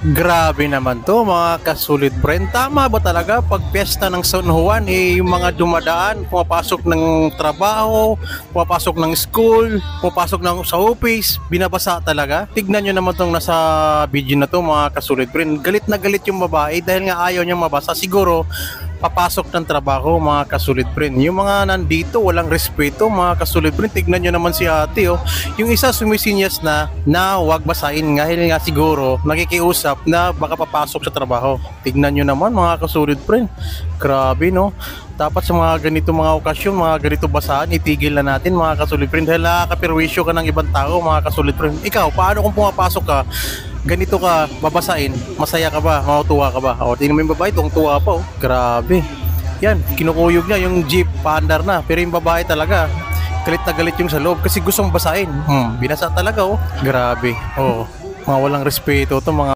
Grabe naman to mga kasulit friend. Tama ba talaga pag piyesta ng San Juan yung mga dumadaan, pumapasok ng trabaho, pumapasok ng school, pumapasok ng sa office, binabasa talaga? Tignan nyo naman tong nasa video na to mga kasulit friend. Galit na galit yung babae dahil nga ayaw niyang mabasa. Siguro papasok ng trabaho mga kasulit friend. Yung mga nandito walang respeto mga kasulit friend. Tignan nyo naman si ate yung isa sumisinyas na wag basahin dahil nga siguro nakikiusap na baka papasok sa trabaho. Tignan nyo naman mga kasulit friend. Grabe no. Dapat sa mga ganito mga okasyon, mga ganito basahan, itigil na natin mga kasulit friend dahil nakakapirwisyo ka ng ibang tao mga kasulit friend. Ikaw, paano kung pumapasok ka ganito ka babasain, masaya ka ba, matutuwa ka ba? O tingnan mo yung babae, tuwa pa grabe. Yan, kinukuyog niya yung jeep, paandar na. Pero yung babae talaga galit na galit yung sa loob kasi gustong basain. Binasa talaga grabe. Mga walang respeto to mga